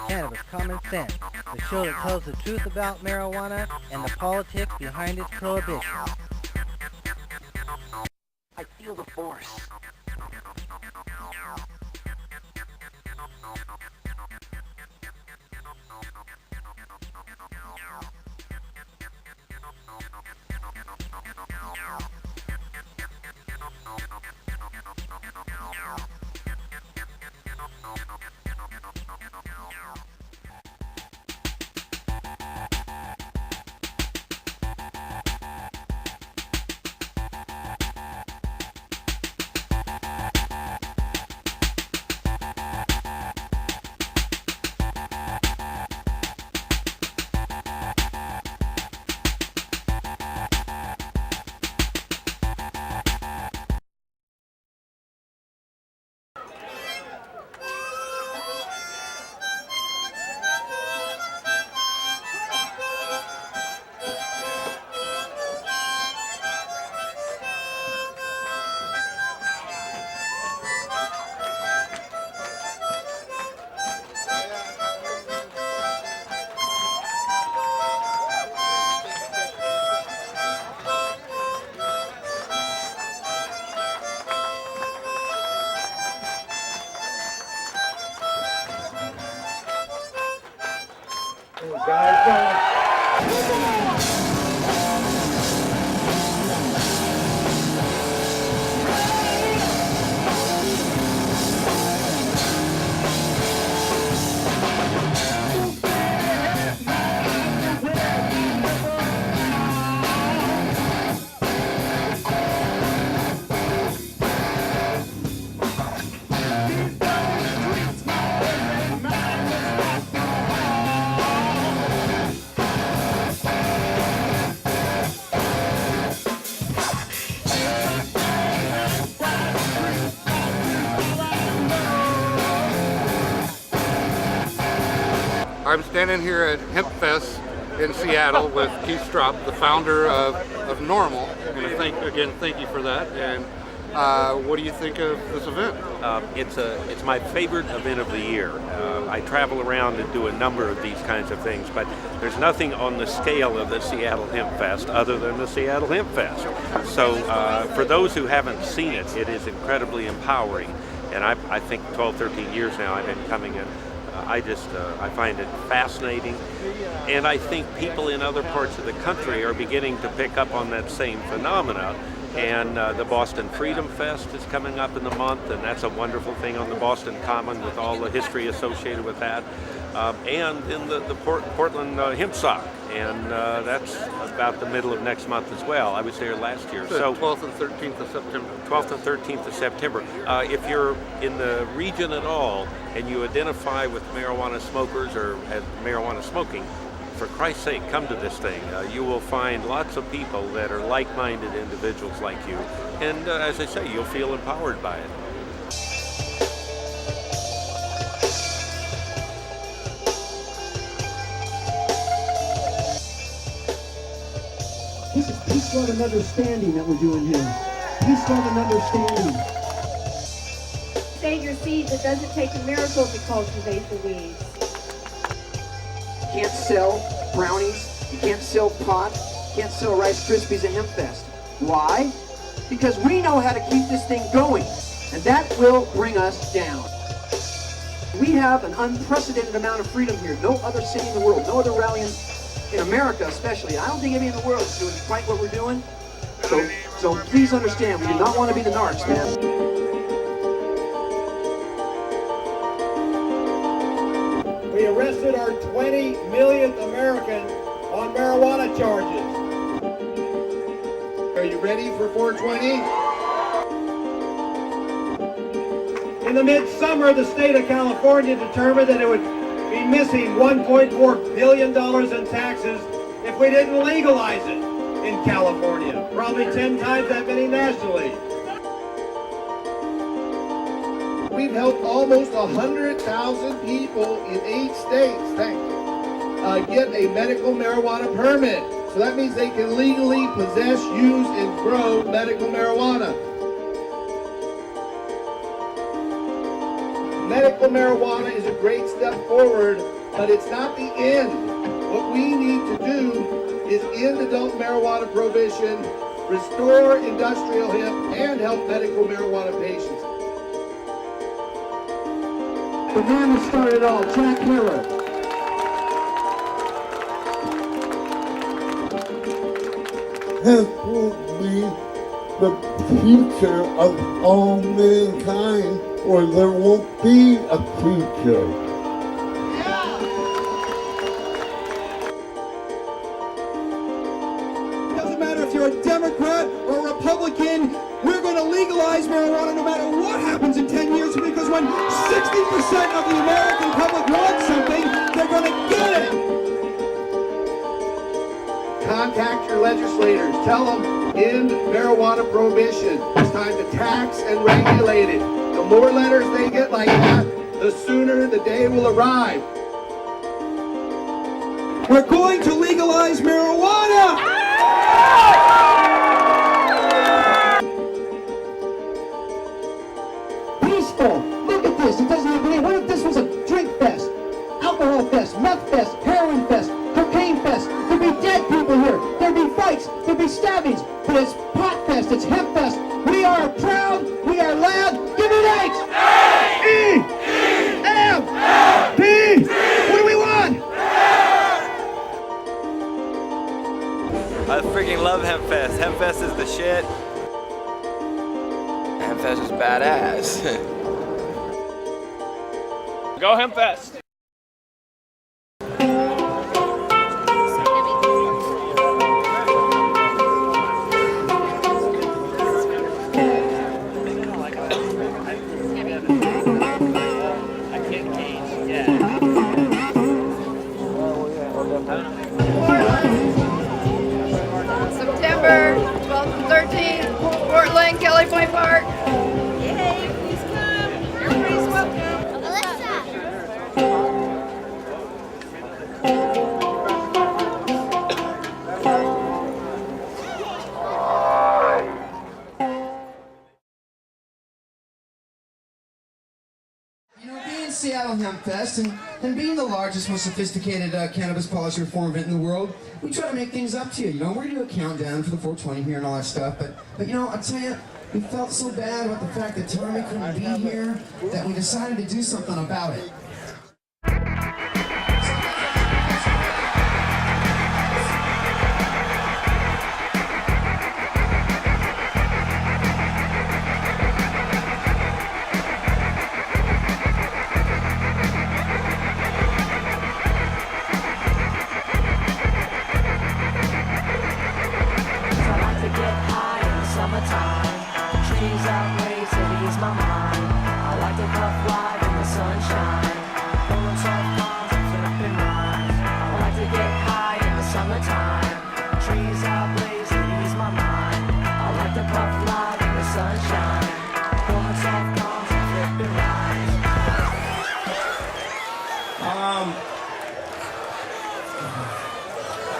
Cannabis Common Sense, the show that tells the truth about marijuana and the politics behind its prohibition. I feel the force. I'm standing here at Hemp Fest in Seattle with Keith Straub, the founder of Normal. And thank you for that. And what do you think of this event? It's my favorite event of the year. I travel around and do a number of these kinds of things, but there's nothing on the scale of the Seattle Hemp Fest other than the Seattle Hemp Fest. So for those who haven't seen it, it is incredibly empowering. And I think 12, 13 years now I've been coming in. I find it fascinating, and I think people in other parts of the country are beginning to pick up on that same phenomena. And the Boston Freedom Fest is coming up in the month, and that's a wonderful thing on the Boston Common with all the history associated with that. And in the Portland Hemp Sock, and that's about the middle of next month as well. I was there last year. So 12th and 13th of September. 12th and 13th of September. If you're in the region at all and you identify with marijuana smokers or have marijuana smoking, for Christ's sake, come to this thing. You will find lots of people that are like-minded individuals like you. And as I say, you'll feel empowered by it. This is peace, love, and understanding that we're doing here. Peace, love, and understanding. Save your seeds. It doesn't take a miracle to cultivate the weeds. You can't sell brownies. You can't sell pot. You can't sell Rice Krispies at Hemp Fest. Why? Because we know how to keep this thing going, and that will bring us down. We have an unprecedented amount of freedom here. No other city in the world, no other rally in America especially. I don't think any in the world is doing quite what we're doing. So please understand, we do not want to be the narcs, man. We arrested our 20 millionth American on marijuana charges. Are you ready for 420? In the midsummer, the state of California determined that it would be missing $1.4 billion in taxes if we didn't legalize it in California. Probably 10 times that many nationally. We've helped almost 100,000 people in 8 states, get a medical marijuana permit. So that means they can legally possess, use, and grow medical marijuana. medical marijuana is a great step forward, but it's not the end. What we need to do is end adult marijuana prohibition, restore industrial hemp, and help medical marijuana patients. The man who started it all, Jack Harrow. Hemp will be the future of all mankind, or there won't be a future. It doesn't matter if you're a Democrat or a Republican, we're going to legalize marijuana no matter what happens in 10 years, because when 60% of the American public wants something, they're going to get it. Contact your legislators. Tell them, end marijuana prohibition. It's time to tax and regulate it. The more letters they get like that, the sooner the day will arrive. We're going to legalize marijuana! Peaceful. Look at this. It doesn't have any. What if this was a drink fest? Alcohol fest, meth fest, heroin fest, cocaine fest. There'd be dead people here. There'd be fights. There'd be stabbings. But it's pot fest. It's hemp fest. We are proud. We are loud. Give it H! E-M-P! What do we want? I freaking love Hempfest. Hempfest is the shit. Hempfest is badass. Go Hempfest! September 12th and 13th, Portland, Kelly Point Park. Yay, please come. Everybody's welcome. You know, being Seattle Hemp Fest and being the largest, most sophisticated cannabis policy reform event in the world, we try to make things up to you. You know, we're gonna do a countdown for the 420 here and all that stuff. But you know, I'll tell you, we felt so bad about the fact that Tommy couldn't be here that we decided to do something about it.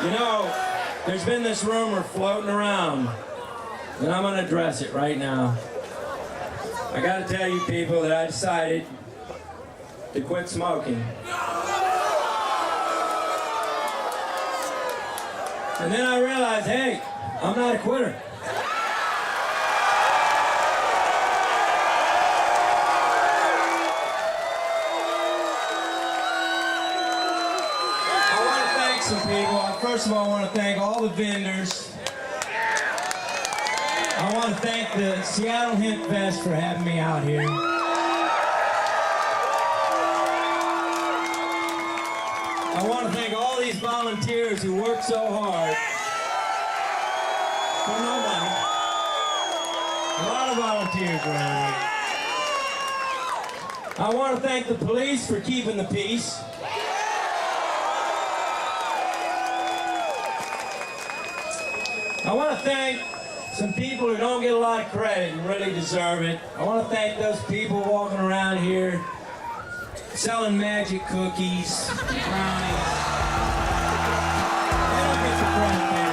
You know, there's been this rumor floating around, and I'm going to address it right now. I got to tell you people that I decided to quit smoking. And then I realized, hey, I'm not a quitter. Some people. First of all, I want to thank all the vendors. I want to thank the Seattle Hemp Fest for having me out here. I want to thank all these volunteers who work so hard for no money. A lot of volunteers around here. I want to thank the police for keeping the peace. I want to thank some people who don't get a lot of credit and really deserve it. I want to thank those people walking around here selling magic cookies, brownies. They don't get the credit they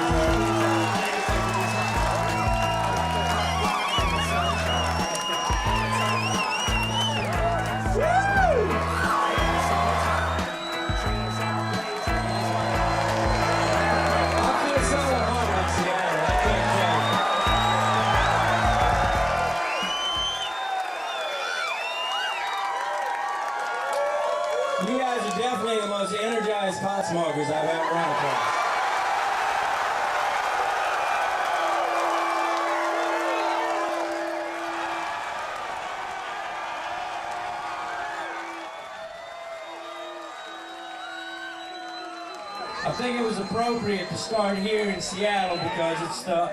deserve. You guys are definitely the most energized pot smokers I've ever run across. I think it was appropriate to start here in Seattle because it's the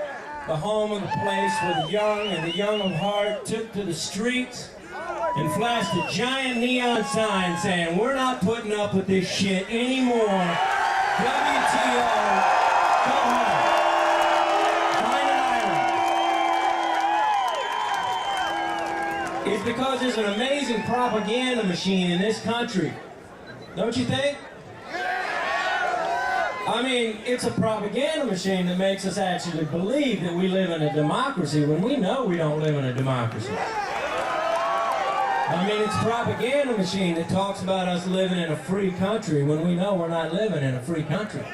home of the place where the young and the young of heart took to the streets and flashed a giant neon sign saying, "We're not putting up with this shit anymore. WTO, go home. Find an island." It's because there's an amazing propaganda machine in this country. Don't you think? I mean, it's a propaganda machine that makes us actually believe that we live in a democracy when we know we don't live in a democracy. I mean, it's a propaganda machine that talks about us living in a free country when we know we're not living in a free country.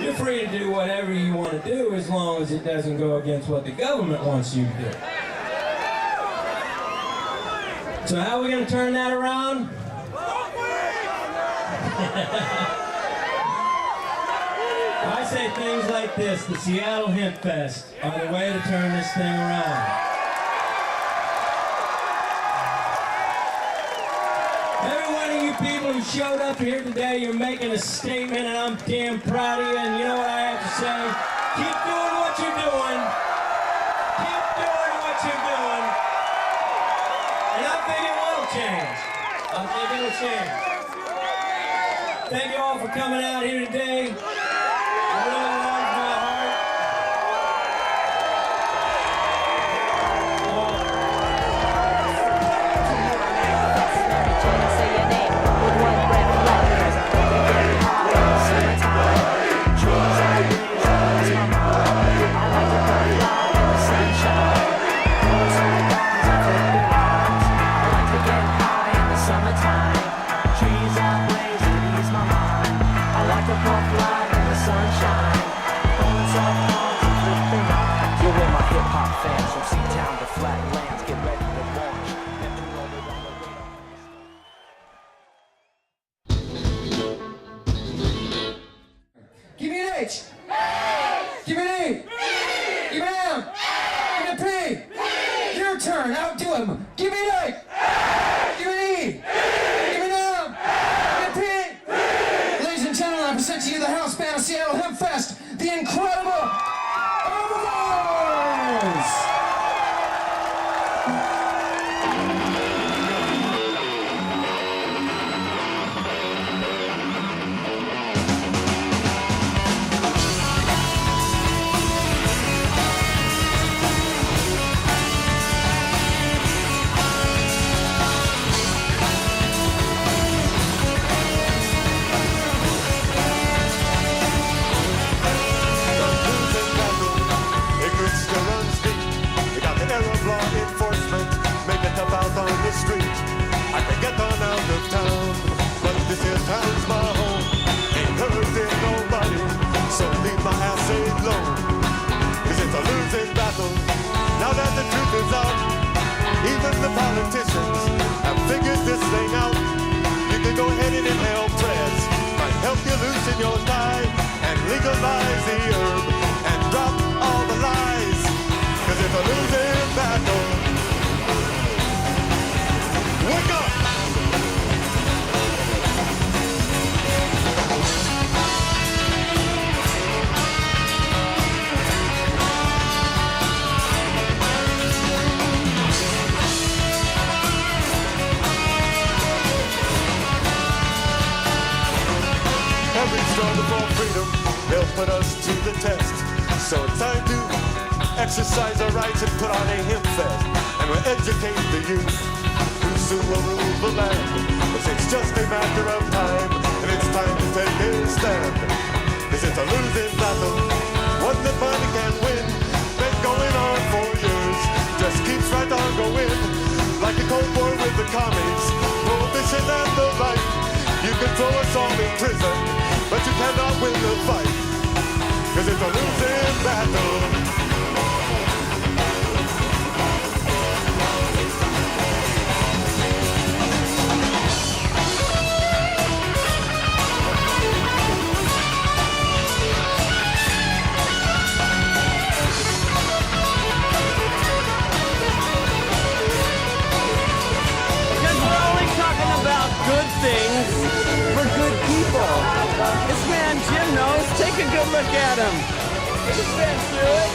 You're free to do whatever you want to do as long as it doesn't go against what the government wants you to do. So how are we going to turn that around? I say things like this: the Seattle Hemp Fest are the way to turn this thing around. Every one of you people who showed up here today, you're making a statement, and I'm damn proud of you. And you know what I have to say? Keep doing what you're doing. Keep doing what you're doing. And I think it will change. I think it'll change. Thank you all for coming out here today. I really warms my heart. Say your name with one breath left. Summertime, trees are green, that's my mom. I like to come fly in the sunshine. Close my eyes, I feel the vibes. I like to get high in the summertime. Trees are blazing, ease my mind. I like to come fly in the sunshine. You're with my hip-hop fans from Seatown to Flatlands. Get ready to launch. Give me an H. Give me an E. Give me an M. Give me a P. Your turn. Outdo him. Give me an A. Give me an E. Give me an M. Give me a P. Ladies and gentlemen, I present to you the house band of Seattle Hemp Fest, the incredible Herbivores. Street. I can get on out of town, but this here town's my home. Ain't hurting nobody, so leave my ass alone. Cause it's a losing battle, now that the truth is out. Even the politicians have figured this thing out. You can go ahead and inhale prayers, might help you loosen your tie, and legalize the herb, and drop all the lies. Cause it's a losing battle. Wake up! Every struggle for freedom, they'll put us to the test. So it's time to exercise our rights and put on a hemp fest, and we'll educate the youth. Soon will rule the land, but it's just a matter of time, and it's time to take a stand. Cause it's a losing battle, one that money can't win. Been going on for years, just keeps right on going. Like a Cold War with the commies, prohibition and the like. You can throw us all in prison, but you cannot win the fight. Cause it's a losing battle. This man Jim knows. Take a good look at him. He's been through it.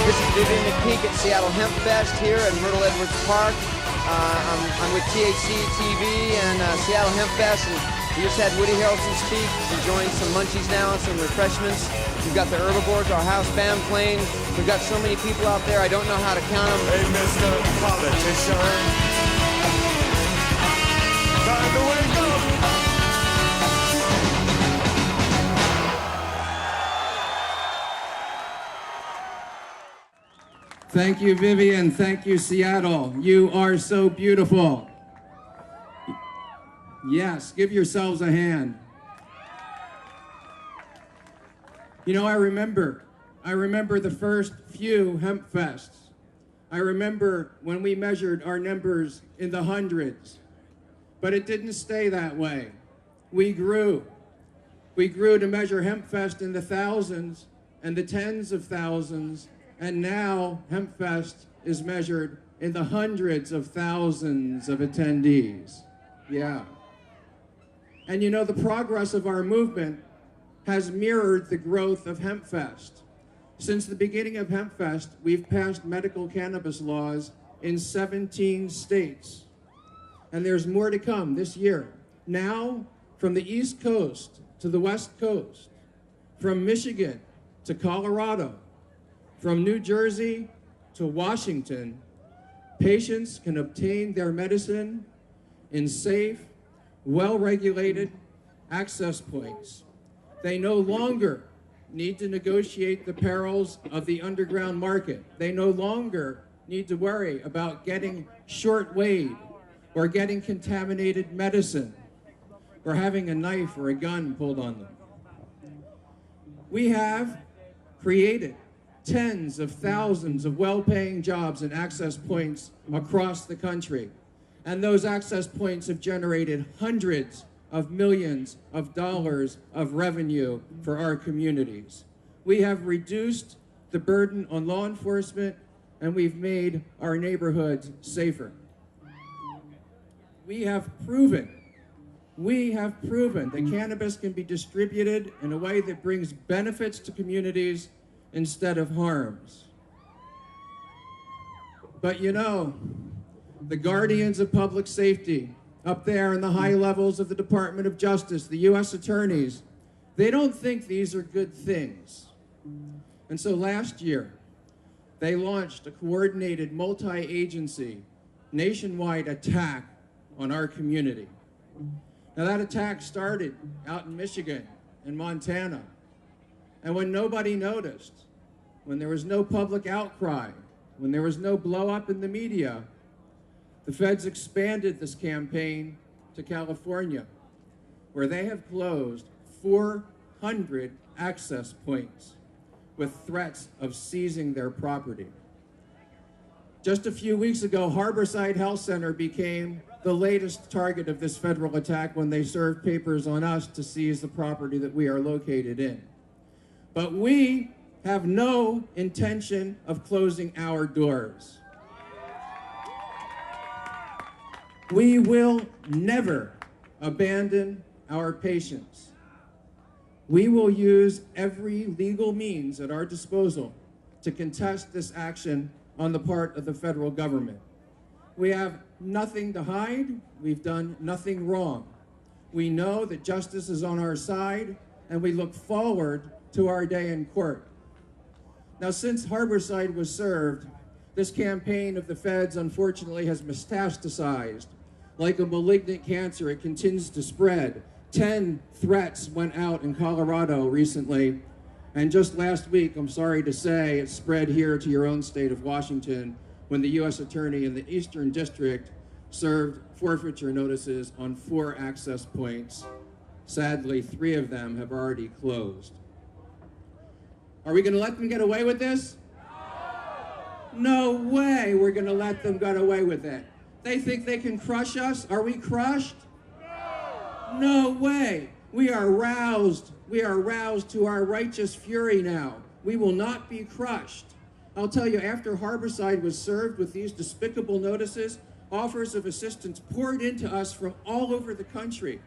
This is Vivian McPeak at Seattle Hemp Fest here at Myrtle Edwards Park. I'm with THC TV and Seattle Hemp Fest, and we just had Woody Harrelson speak, enjoying some munchies now and some refreshments. We've got the herbivores, our house band playing. We've got so many people out there, I don't know how to count them. Hey, Mr. Politician, time to wake up. Thank you, Vivian. Thank you, Seattle. You are so beautiful. Yes, give yourselves a hand. You know, I remember the first few hemp fests. I remember when we measured our numbers in the hundreds, but it didn't stay that way. We grew. We grew to measure hemp fest in the thousands and the tens of thousands, and now hemp fest is measured in the hundreds of thousands of attendees. Yeah. And you know, the progress of our movement has mirrored the growth of HempFest. Since the beginning of HempFest, we've passed medical cannabis laws in 17 states. And there's more to come this year. Now, from the East Coast to the West Coast, from Michigan to Colorado, from New Jersey to Washington, patients can obtain their medicine in safe, well-regulated access points. They no longer need to negotiate the perils of the underground market. They no longer need to worry about getting short-weighed or getting contaminated medicine or having a knife or a gun pulled on them. We have created tens of thousands of well-paying jobs and access points across the country. And those access points have generated hundreds of millions of dollars of revenue for our communities. We have reduced the burden on law enforcement, and we've made our neighborhoods safer. We have proven that cannabis can be distributed in a way that brings benefits to communities instead of harms. But you know, the guardians of public safety up there in the high levels of the Department of Justice, the U.S. attorneys, they don't think these are good things. And so last year, they launched a coordinated multi-agency nationwide attack on our community. Now that attack started out in Michigan and Montana. And when nobody noticed, when there was no public outcry, when there was no blow up in the media, the feds expanded this campaign to California, where they have closed 400 access points with threats of seizing their property. Just a few weeks ago, Harborside Health Center became the latest target of this federal attack when they served papers on us to seize the property that we are located in. But we have no intention of closing our doors. We will never abandon our patients. We will use every legal means at our disposal to contest this action on the part of the federal government. We have nothing to hide. We've done nothing wrong. We know that justice is on our side, and we look forward to our day in court. Now, since Harborside was served, this campaign of the feds unfortunately has metastasized. Like a malignant cancer, it continues to spread. 10 threats went out in Colorado recently, and just last week, I'm sorry to say, it spread here to your own state of Washington when the U.S. Attorney in the Eastern District served forfeiture notices on 4 access points. Sadly, 3 of them have already closed. Are we going to let them get away with this? No way we're going to let them get away with it. They think they can crush us? Are we crushed? No way. We are roused to our righteous fury now. We will not be crushed. I'll tell you, after Harborside was served with these despicable notices, offers of assistance poured into us from all over the country.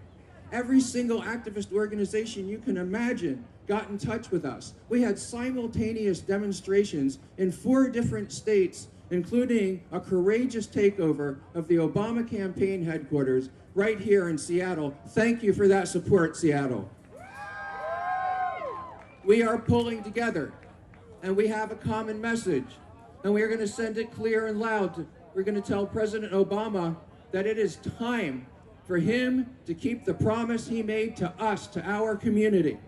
Every single activist organization you can imagine got in touch with us. We had simultaneous demonstrations in 4 different states, including a courageous takeover of the Obama campaign headquarters right here in Seattle. Thank you for that support, Seattle. We are pulling together, and we have a common message, and we are going to send it clear and loud. We're going to tell President Obama that it is time for him to keep the promise he made to us, to our community.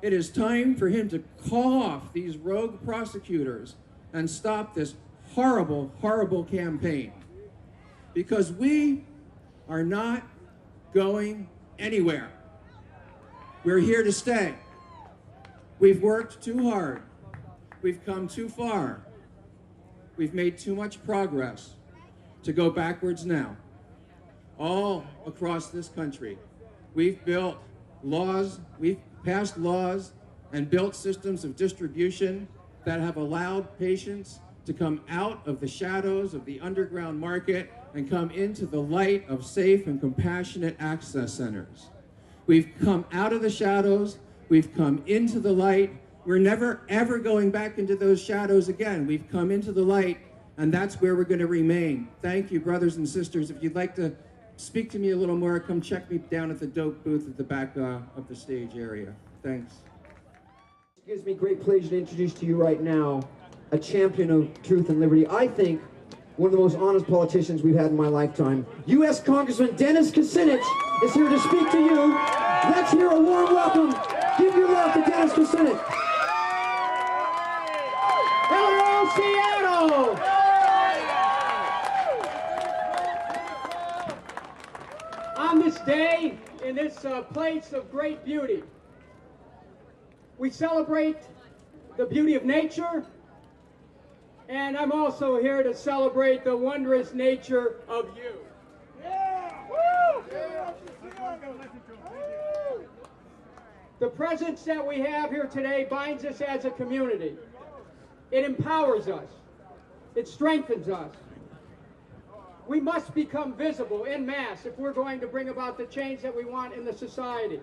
It is time for him to call off these rogue prosecutors and stop this horrible, horrible campaign. Because we are not going anywhere. We're here to stay. We've worked too hard. We've come too far. We've made too much progress to go backwards now. All across this country, we've built laws, we've passed laws and built systems of distribution that have allowed patients to come out of the shadows of the underground market and come into the light of safe and compassionate access centers. We've come out of the shadows, we've come into the light. We're never ever going back into those shadows again. We've come into the light, and that's where we're going to remain. Thank you, brothers and sisters. If you'd like to speak to me a little more, come check me down at the dope booth at the back of the stage area. Thanks. It gives me great pleasure to introduce to you right now a champion of truth and liberty. I think one of the most honest politicians we've had in my lifetime. U.S. Congressman Dennis Kucinich is here to speak to you. Let's hear a warm welcome. Give your love to Dennis Kucinich. Hello, Seattle! On this day, in this place of great beauty, we celebrate the beauty of nature, and I'm also here to celebrate the wondrous nature of you. The presence that we have here today binds us as a community. It empowers us. It strengthens us. We must become visible en masse if we're going to bring about the change that we want in the society.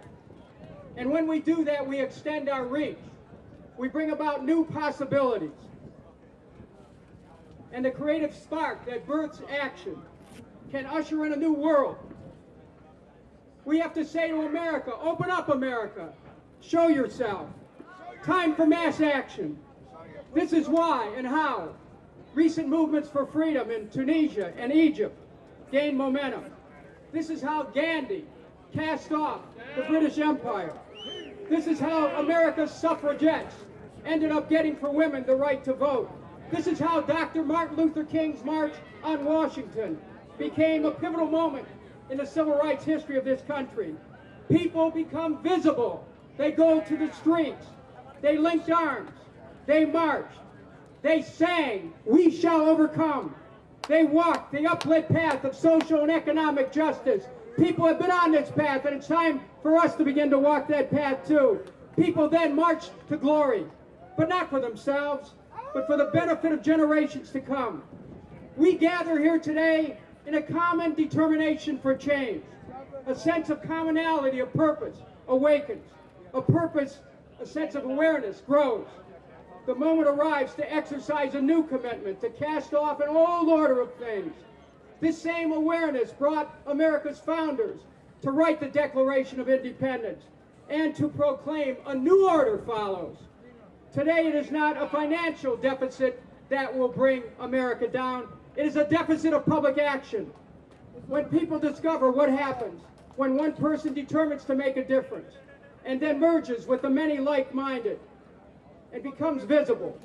And when we do that, we extend our reach. We bring about new possibilities. And the creative spark that births action can usher in a new world. We have to say to America, open up, America. Show yourself. Time for mass action. This is why and how recent movements for freedom in Tunisia and Egypt gained momentum. This is how Gandhi cast off the British Empire. This is how America's suffragettes ended up getting for women the right to vote. This is how Dr. Martin Luther King's March on Washington became a pivotal moment in the civil rights history of this country. People become visible. They go to the streets. They linked arms. They marched. They sang, "We shall overcome." They walked the uplit path of social and economic justice. People have been on this path, and it's time for us to begin to walk that path too. People then marched to glory, but not for themselves, but for the benefit of generations to come. We gather here today in a common determination for change. A sense of commonality of purpose awakens. A purpose, a sense of awareness grows. The moment arrives to exercise a new commitment, to cast off an old order of things. This same awareness brought America's founders to write the Declaration of Independence and to proclaim a new order follows. Today it is not a financial deficit that will bring America down. It is a deficit of public action. When people discover what happens when one person determines to make a difference and then merges with the many like-minded, it becomes visible.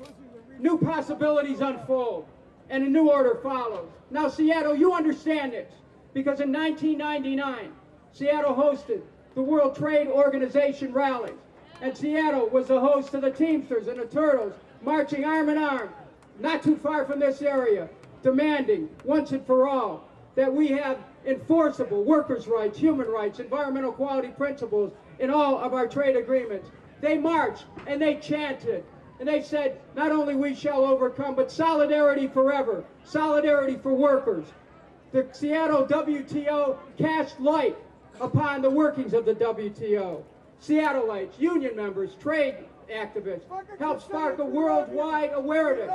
New possibilities unfold, and a new order follows. Now, Seattle, you understand this, because in 1999, Seattle hosted the World Trade Organization rallies, and Seattle was the host of the Teamsters and the Turtles marching arm in arm, not too far from this area, demanding, once and for all, that we have enforceable workers' rights, human rights, environmental quality principles in all of our trade agreements. They marched and they chanted and they said, not only we shall overcome, but solidarity forever, solidarity for workers. The Seattle WTO cast light upon the workings of the WTO. Seattleites, union members, trade activists helped spark a worldwide awareness,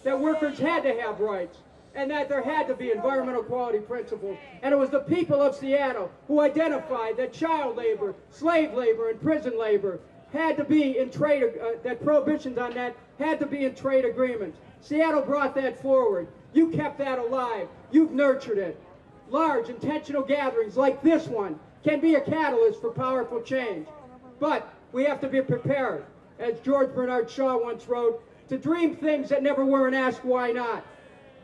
that workers had to have rights and that there had to be environmental quality principles. And it was the people of Seattle who identified that child labor, slave labor, and prison labor had to be in trade, that prohibitions on that had to be in trade agreements. Seattle brought that forward. You kept that alive. You've nurtured it. Large, intentional gatherings like this one can be a catalyst for powerful change. But we have to be prepared, as George Bernard Shaw once wrote, to dream things that never were and ask why not.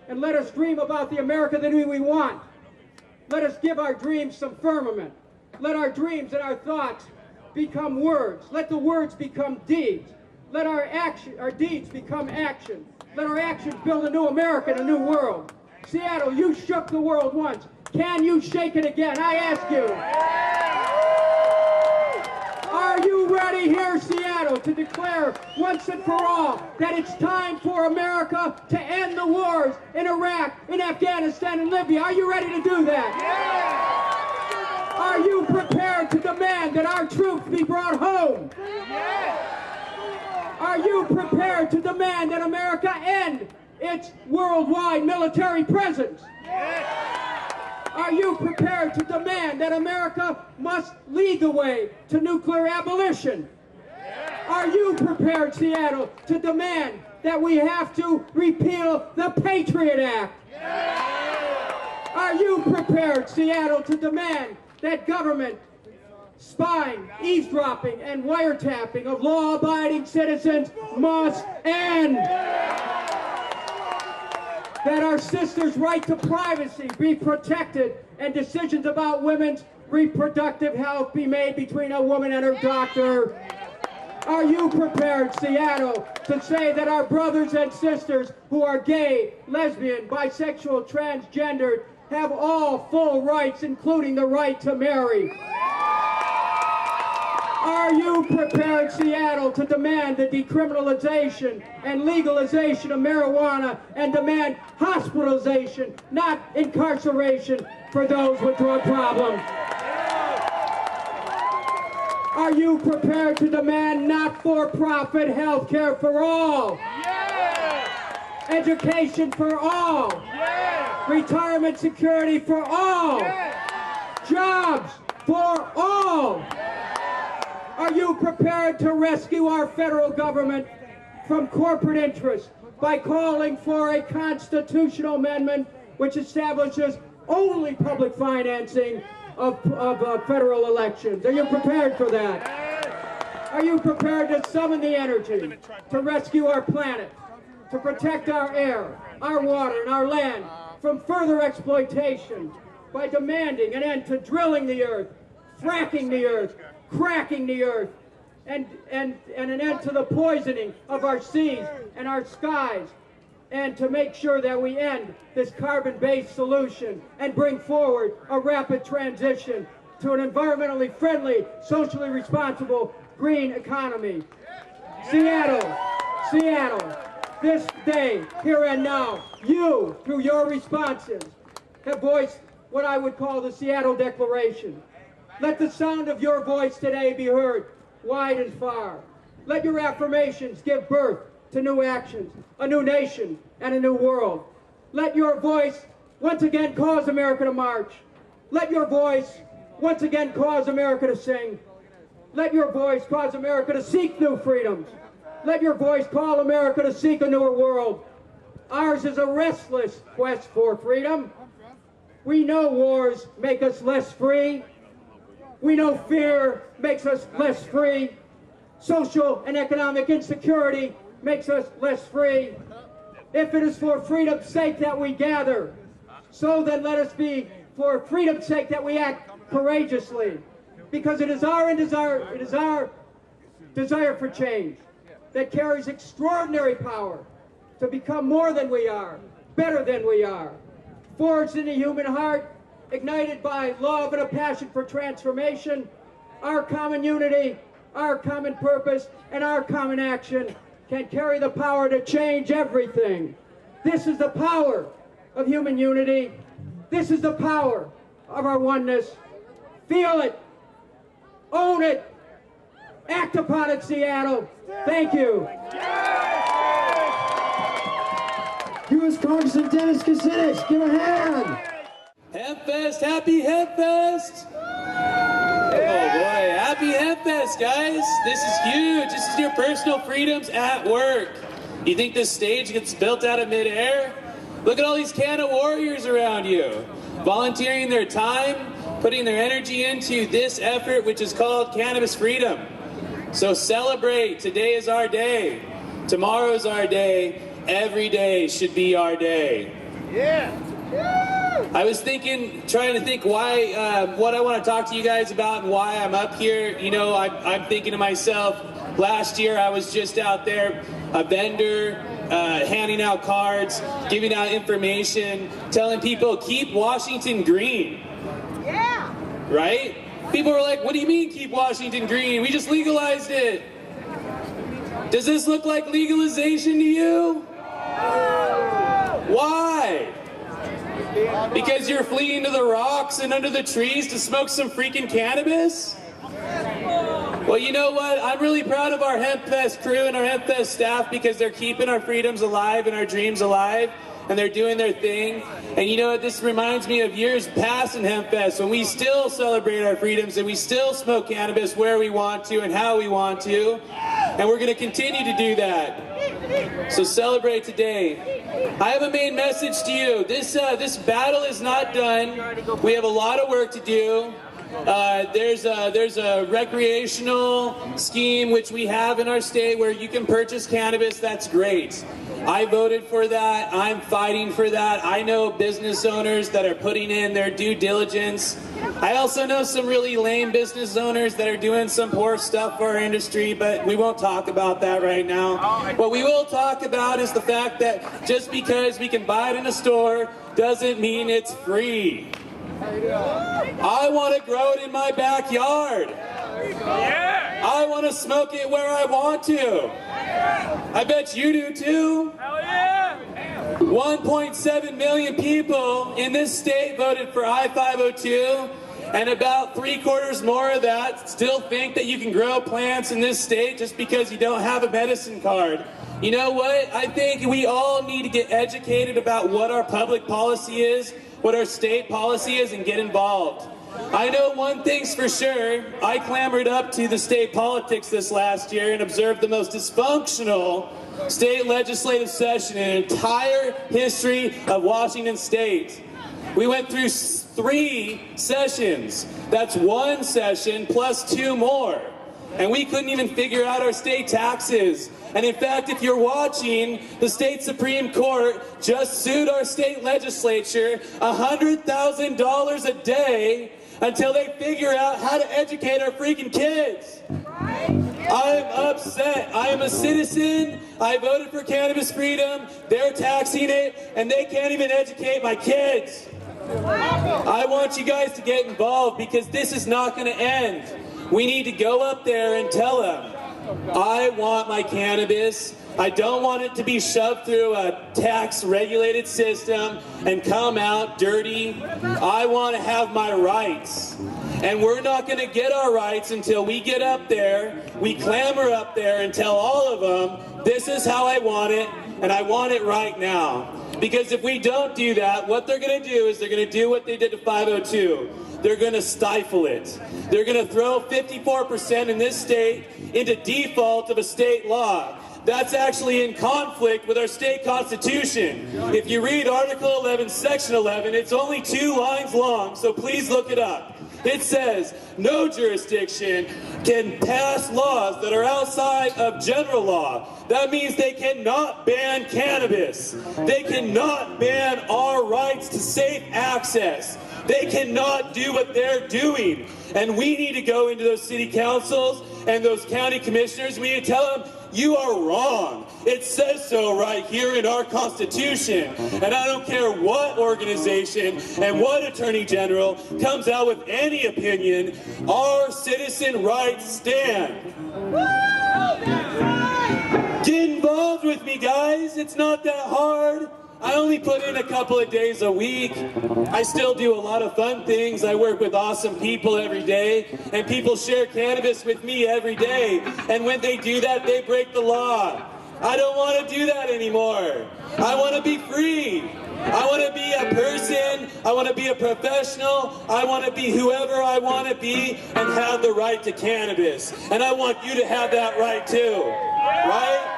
And let us dream about the America that we want. Let us give our dreams some firmament. Let our dreams and our thoughts become words. Let the words become deeds. Let our deeds become action. Let our actions build a new America and a new world. Seattle, you shook the world once. Can you shake it again? I ask you. Are you ready here, Seattle, to declare once and for all that it's time for America to end the wars in Iraq, in Afghanistan, and Libya? Are you ready to do that? Are you prepared to demand that our troops be brought home? Are you prepared to demand that America end its worldwide military presence? Are you prepared to demand that America must lead the way to nuclear abolition? Are you prepared, Seattle, to demand that we have to repeal the Patriot Act? Are you prepared, Seattle, to demand that government spying, eavesdropping, and wiretapping of law-abiding citizens must end? That our sisters' right to privacy be protected and decisions about women's reproductive health be made between a woman and her doctor? Are you prepared, Seattle, to say that our brothers and sisters who are gay, lesbian, bisexual, transgendered have all full rights, including the right to marry? Are you prepared, Seattle, to demand the decriminalization and legalization of marijuana and demand hospitalization, not incarceration, for those with drug problems? Are you prepared to demand not-for-profit health care for all? Education for all? Retirement security for all? Jobs for all? Are you prepared to rescue our federal government from corporate interests by calling for a constitutional amendment which establishes only public financing of federal elections? Are you prepared for that? Are you prepared to summon the energy to rescue our planet, to protect our air, our water, and our land from further exploitation by demanding an end to drilling the earth, fracking the earth, cracking the earth, and an end to the poisoning of our seas and our skies, and to make sure that we end this carbon-based solution and bring forward a rapid transition to an environmentally friendly, socially responsible green economy? Seattle, this day, here and now, you, through your responses, have voiced what I would call the Seattle Declaration. Let the sound of your voice today be heard wide and far. Let your affirmations give birth to new actions, a new nation, and a new world. Let your voice once again cause America to march. Let your voice once again cause America to sing. Let your voice cause America to seek new freedoms. Let your voice call America to seek a newer world. Ours is a restless quest for freedom. We know wars make us less free. We know fear makes us less free. Social and economic insecurity makes us less free. If it is for freedom's sake that we gather, so then let us be for freedom's sake that we act courageously. Because it is our desire for change that carries extraordinary power to become more than we are, better than we are, forged in the human heart, ignited by love and a passion for transformation. Our common unity, our common purpose, and our common action can carry the power to change everything. This is the power of human unity. This is the power of our oneness. Feel it. Own it. Act upon it, Seattle. Thank you. U.S. Congressman Dennis Kucinich, give a hand. Hempfest, happy Hempfest! Oh boy, happy Hempfest, guys! This is huge. This is your personal freedoms at work. You think this stage gets built out of midair? Look at all these Canna warriors around you, volunteering their time, putting their energy into this effort, which is called Cannabis Freedom. So celebrate. Today is our day. Tomorrow's our day. Every day should be our day. Yeah. I was trying to think why, what I want to talk to you guys about and why I'm up here. You know, I'm thinking to myself, last year I was just out there, a vendor, handing out cards, giving out information, telling people, keep Washington green. Yeah. Right? People were like, what do you mean keep Washington green? We just legalized it. Does this look like legalization to you? Why? Because you're fleeing to the rocks and under the trees to smoke some freaking cannabis? Well, you know what? I'm really proud of our Hempfest crew and our Hempfest staff because they're keeping our freedoms alive and our dreams alive, and they're doing their thing. And you know what? This reminds me of years past in Hempfest when we still celebrate our freedoms and we still smoke cannabis where we want to and how we want to. And we're going to continue to do that. So celebrate today. I have a main message to you. This battle is not done. We have a lot of work to do. There's a recreational scheme which we have in our state where you can purchase cannabis. That's great. I voted for that. I'm fighting for that. I know business owners that are putting in their due diligence. I also know some really lame business owners that are doing some poor stuff for our industry, but we won't talk about that right now. What we will talk about is the fact that just because we can buy it in a store doesn't mean it's free. I want to grow it in my backyard. I want to smoke it where I want to. I bet you do too. 1.7 million people in this state voted for I-502, and about 3/4 more of that still think that you can grow plants in this state just because you don't have a medicine card. You know what? I think we all need to get educated about what our public policy is, what our state policy is, and get involved. I know one thing's for sure. I clambered up to the state politics this last year and observed the most dysfunctional state legislative session in the entire history of Washington State. We went through 3 sessions. That's 1 session plus 2 more. And we couldn't even figure out our state taxes. And in fact, if you're watching, the state Supreme Court just sued our state legislature $100,000 a day until they figure out how to educate our freaking kids. I'm upset. I am a citizen. I voted for cannabis freedom. They're taxing it, and they can't even educate my kids. I want you guys to get involved because this is not going to end. We need to go up there and tell them, I want my cannabis. I don't want it to be shoved through a tax-regulated system and come out dirty. I want to have my rights. And we're not going to get our rights until we get up there, we clamber up there and tell all of them, this is how I want it, and I want it right now. Because if we don't do that, what they're going to do is they're going to do what they did to 502. They're going to stifle it. They're going to throw 54% in this state into default of a state law. That's actually in conflict with our state constitution. If you read Article 11, Section 11, it's only 2 lines long, so please look it up. It says, no jurisdiction can pass laws that are outside of general law. That means they cannot ban cannabis. They cannot ban our rights to safe access. They cannot do what they're doing. And we need to go into those city councils and those county commissioners, we need to tell them, you are wrong. It says so right here in our Constitution. And I don't care what organization and what attorney general comes out with any opinion, our citizen rights stand. Get involved with me, guys. It's not that hard. I only put in a couple of days a week. I still do a lot of fun things. I work with awesome people every day, and people share cannabis with me every day. And when they do that, they break the law. I don't want to do that anymore. I want to be free. I want to be a person. I want to be a professional. I want to be whoever I want to be and have the right to cannabis. And I want you to have that right too, right?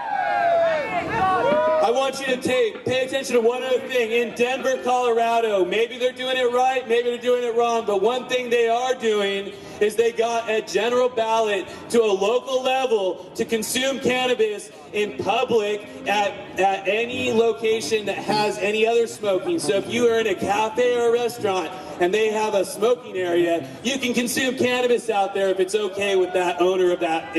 I want you to pay attention to one other thing. In Denver, Colorado, maybe they're doing it right, maybe they're doing it wrong, but one thing they are doing is they got a general ballot to a local level to consume cannabis in public at any location that has any other smoking. So if you are in a cafe or a restaurant and they have a smoking area, you can consume cannabis out there if it's okay with that owner of that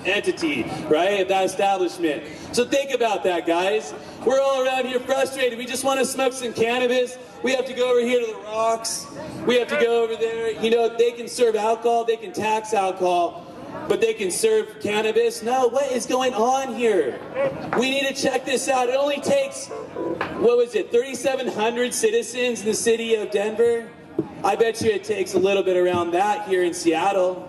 entity, right, at that establishment. So think about that, guys. We're all around here frustrated. We just want to smoke some cannabis. We have to go over here to the Rocks. We have to go over there. You know, they can serve alcohol, they can tax alcohol, but they can serve cannabis? No, what is going on here? We need to check this out. It only takes, 3,700 citizens in the city of Denver? I bet you it takes a little bit around that here in Seattle.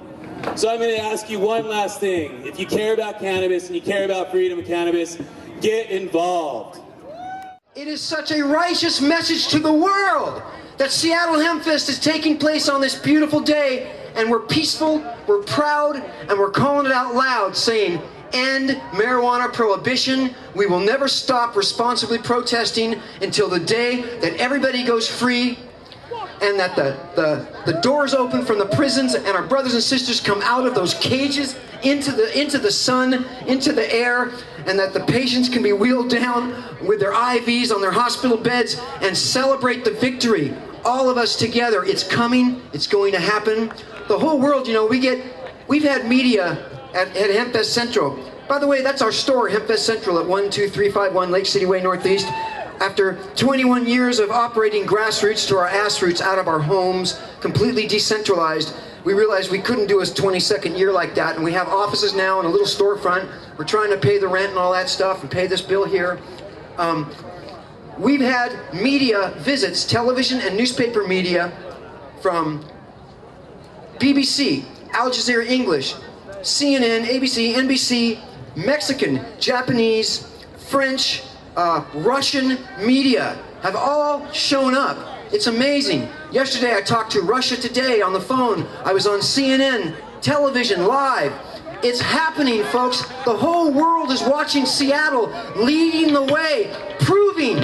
So I'm going to ask you one last thing. If you care about cannabis and you care about freedom of cannabis, get involved. It is such a righteous message to the world that Seattle Hempfest is taking place on this beautiful day, and we're peaceful, we're proud, and we're calling it out loud, saying, end marijuana prohibition. We will never stop responsibly protesting until the day that everybody goes free, and that the doors open from the prisons and our brothers and sisters come out of those cages into the sun, into the air, and that the patients can be wheeled down with their IVs on their hospital beds and celebrate the victory. All of us together. It's coming. It's going to happen. The whole world, you know, we've had media at Hempfest Central. By the way, that's our store, Hempfest Central at 12351 Lake City Way Northeast. After 21 years of operating grassroots to our ass roots out of our homes, completely decentralized, we realized we couldn't do a 22nd year like that, and we have offices now and a little storefront. We're trying to pay the rent and all that stuff and pay this bill here. We've had media visits, television and newspaper media from BBC, Al Jazeera English, CNN, ABC, NBC, Mexican, Japanese, French, Russian media have all shown up. It's amazing. Yesterday I talked to Russia Today on the phone. I was on CNN television live. It's happening, folks. The whole world is watching Seattle leading the way, proving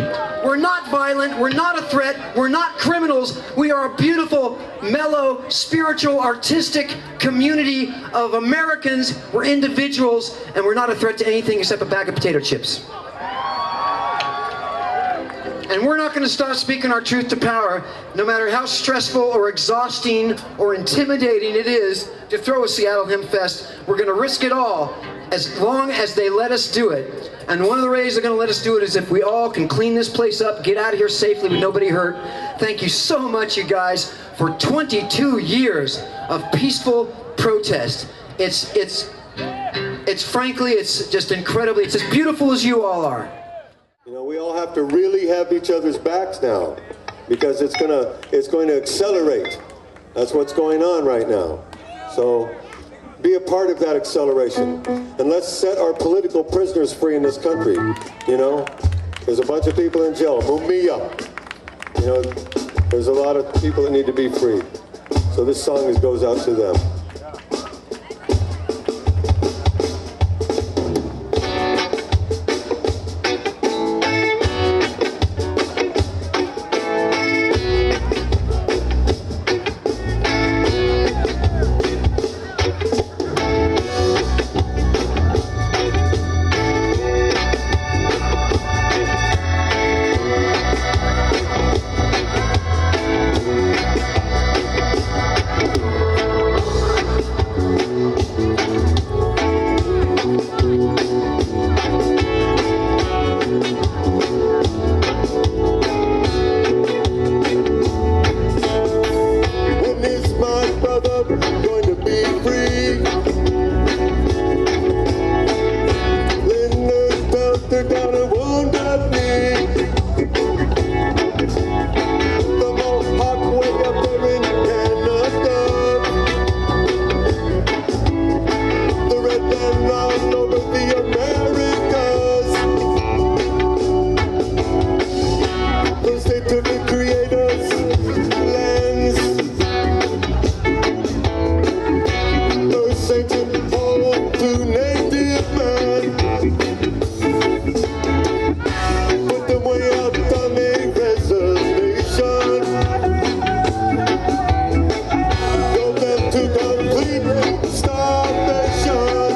we're not violent, we're not a threat, we're not criminals. We are a beautiful, mellow, spiritual, artistic community of Americans. We're individuals, and we're not a threat to anything except a bag of potato chips. And we're not going to stop speaking our truth to power, no matter how stressful or exhausting or intimidating it is to throw a Seattle Hempfest. We're going to risk it all as long as they let us do it. And one of the ways they're going to let us do it is if we all can clean this place up, get out of here safely with nobody hurt. Thank you so much, you guys, for 22 years of peaceful protest. It's frankly, it's just incredibly, it's as beautiful as you all are. You know, we all have to really have each other's backs now, because it's going to accelerate. That's what's going on right now. So be a part of that acceleration, and let's set our political prisoners free in this country. You know, there's a bunch of people in jail. Move me up. You know, there's a lot of people that need to be freed. So this song goes out to them. to complete starvation.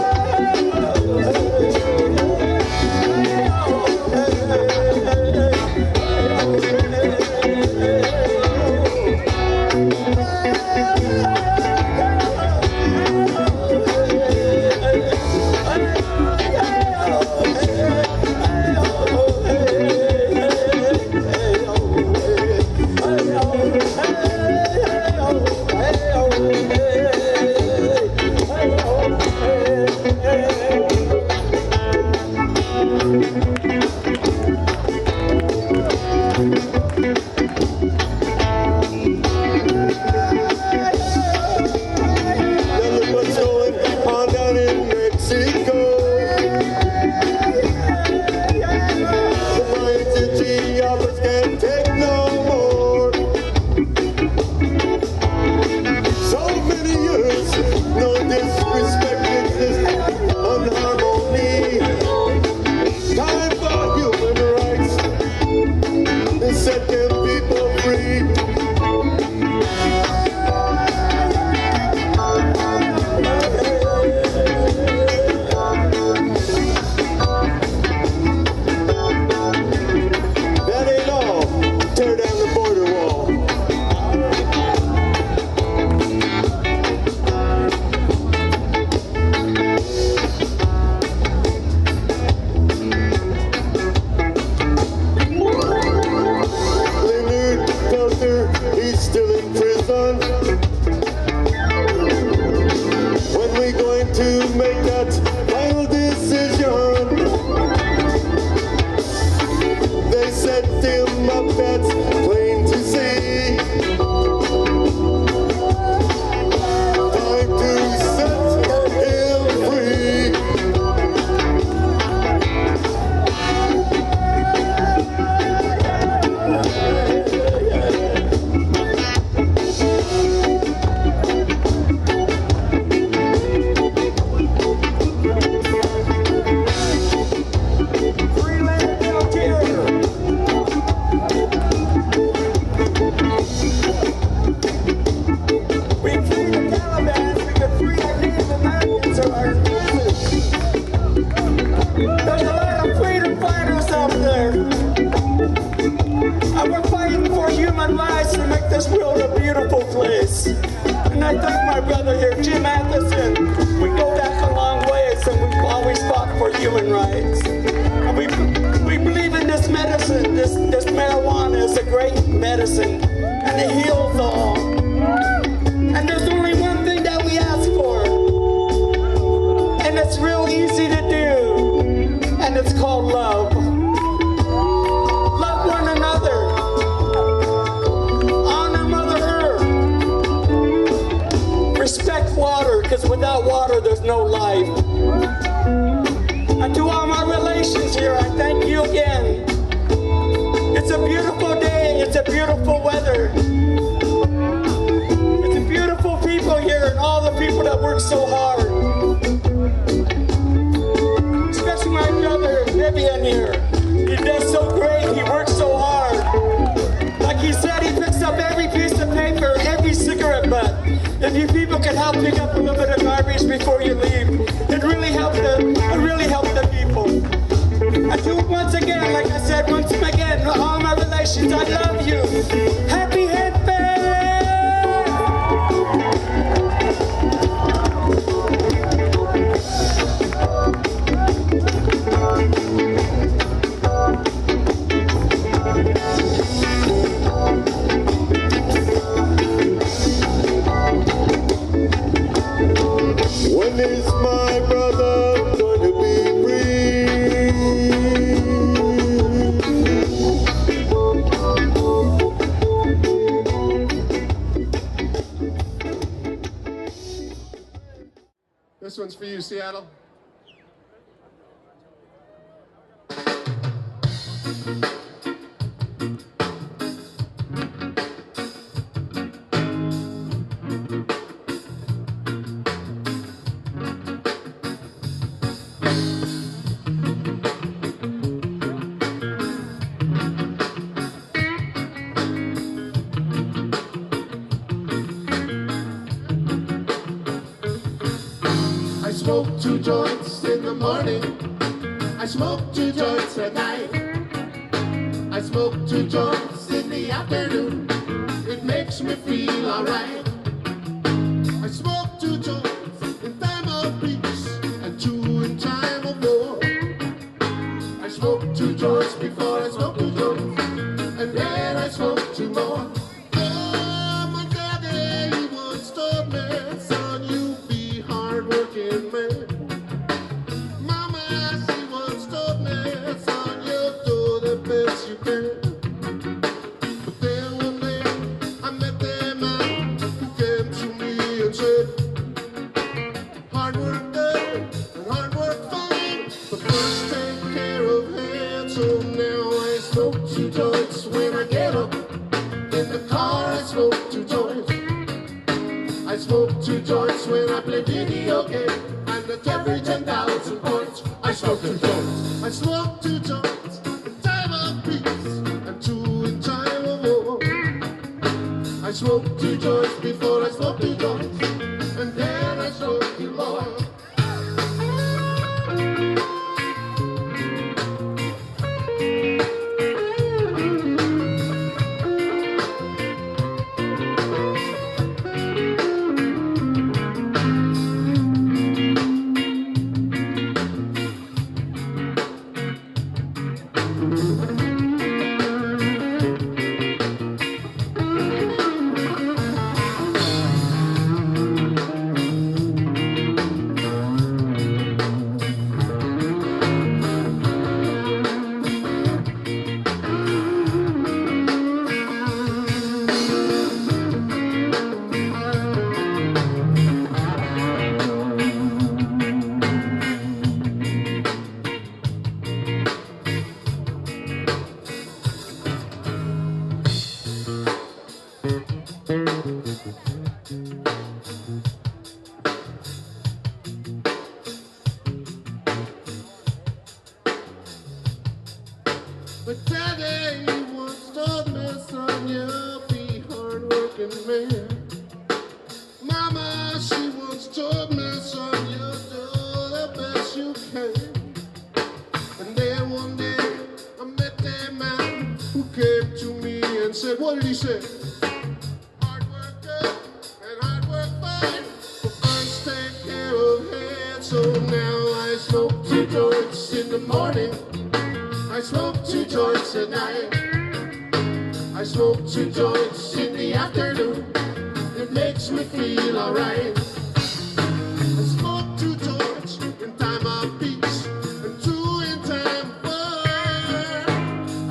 This one's for you, Seattle. smoke 2 joints in the morning. I smoke 2 joints at night. I smoke 2 joints in the afternoon. It makes me feel alright. I smoke 2 joints in time of peace and 2 in time of war. I smoke 2 joints before I smoke 2 joints, and then I smoke 2 more. Oh, my daddy, he once told me, son, you be hard-working man. Mama, she once told me, son, you do the best you can. But then one day, I met a man who came to me and said, hard work good and hard work fine, but first take care of head. So now I smoke 2 joints when I get up. In the car I smoke 2 joints. I smoke 2 joints when I play video game. And at every 10,000 points I smoke 2 joints. I smoke 2 joints in time of peace and 2 in time of war. I smoke 2 joints before I smoke 2 joints, and then I smoke 2 more. But daddy once told me, son, you'll be hard-working man. Mama, she once told me, son, you'll do the best you can. And then one day, I met a man who came to me and said, what did he say? Hard work good and hard work fine, but first take care of head. So now I smoke 2 joints in the morning. I smoke 2 joints at night. I smoke 2 joints in the afternoon. It makes me feel alright. I smoke 2 joints in time of peace and 2 in time of war.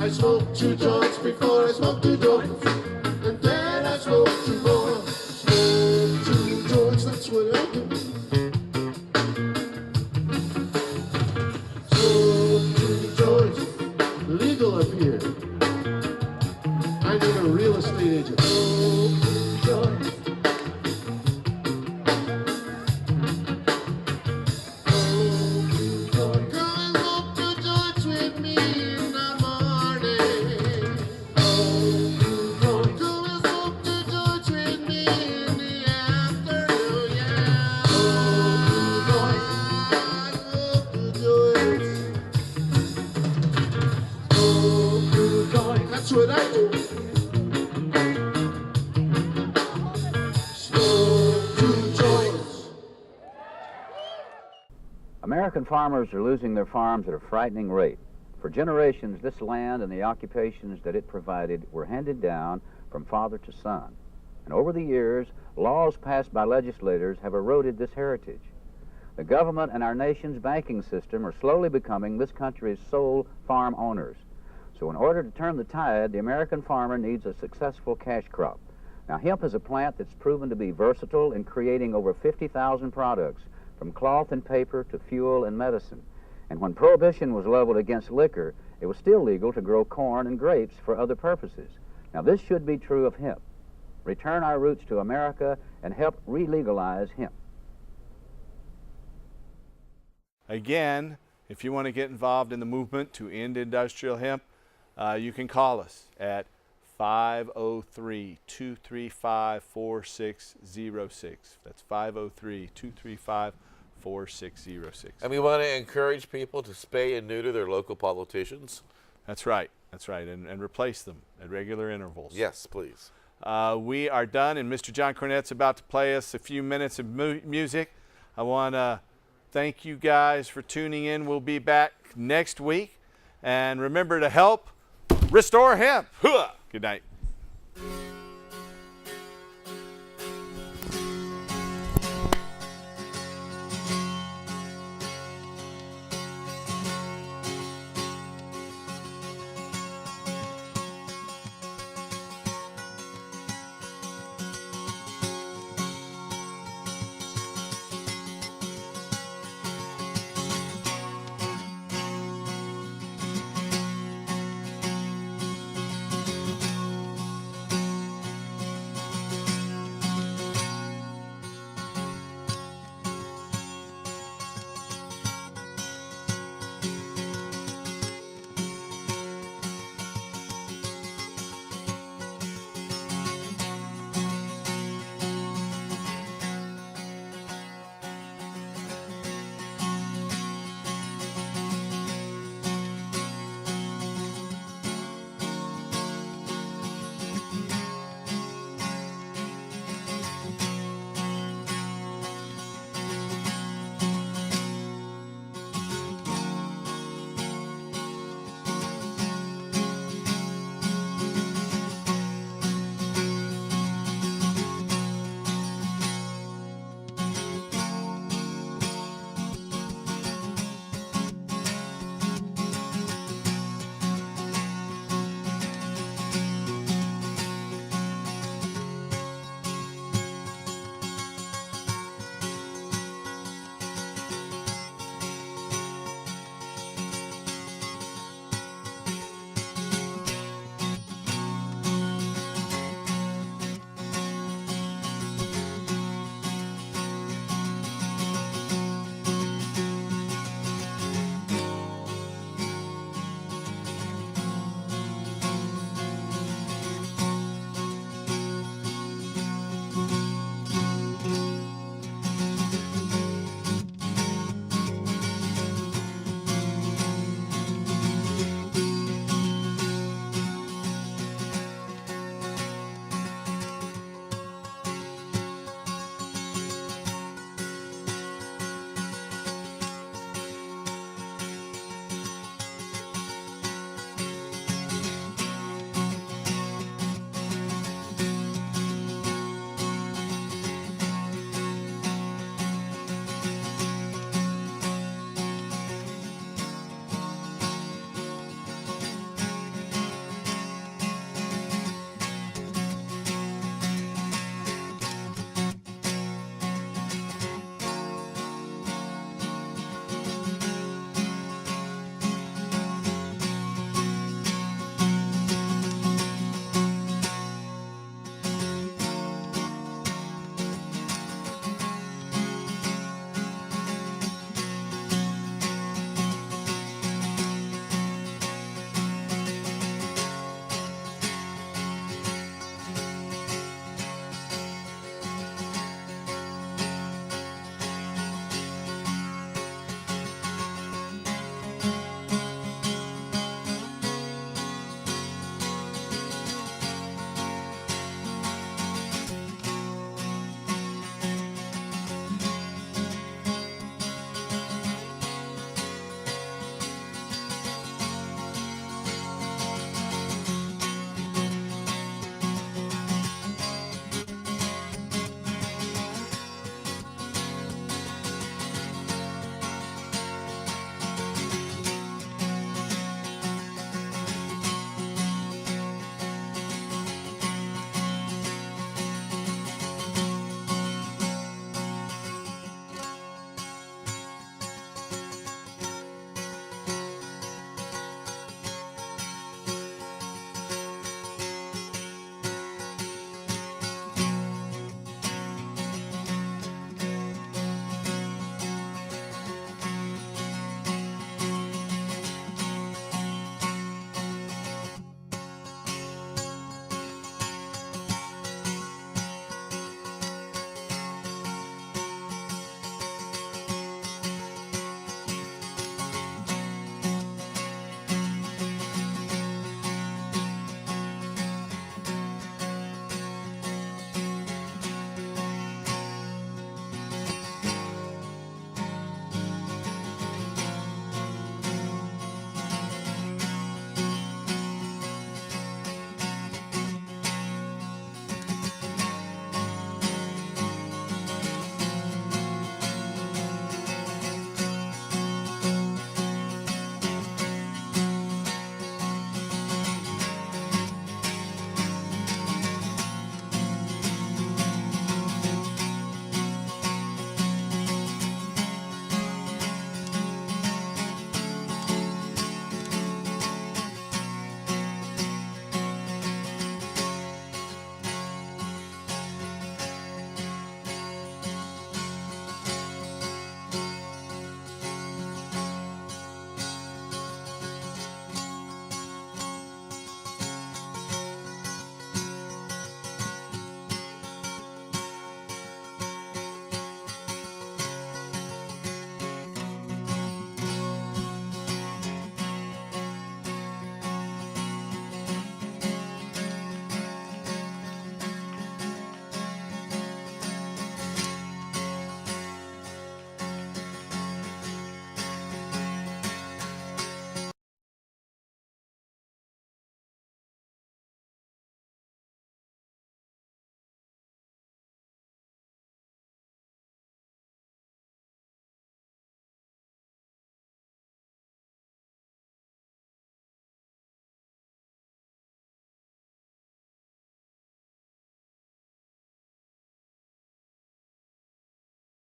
I smoke 2 joints before I smoke 2 joints, and then I smoke 2 more. Smoke 2 joints, that's what I do. Smoke 2 joints. Legal up here. I need a real estate agent. Oh, joints. Come and smoke 2 joints with me in the morning. Oh, joints. Come and smoke 2 joints with me in the afternoon. Yeah. Oh, joints. I smoke 2 joints. That's what I do. Smoke 2 joints. American farmers are losing their farms at a frightening rate. For generations, this land and the occupations that it provided were handed down from father to son. And over the years, laws passed by legislators have eroded this heritage. The government and our nation's banking system are slowly becoming this country's sole farm owners. So in order to turn the tide, the American farmer needs a successful cash crop. Now, hemp is a plant that's proven to be versatile in creating over 50,000 products, from cloth and paper to fuel and medicine. And when prohibition was leveled against liquor, it was still legal to grow corn and grapes for other purposes. Now, this should be true of hemp. Return our roots to America and help re-legalize hemp. Again, if you want to get involved in the movement to end industrial hemp, you can call us at 503-235-4606. That's 503-235-4606. 4606. And we want to encourage people to spay and neuter their local politicians. That's right. That's right. And replace them at regular intervals. Yes, please. We are done, and Mr. John Cornette's about to play us a few minutes of music. I want to thank you guys for tuning in. We'll be back next week. And remember to help restore hemp. Good night.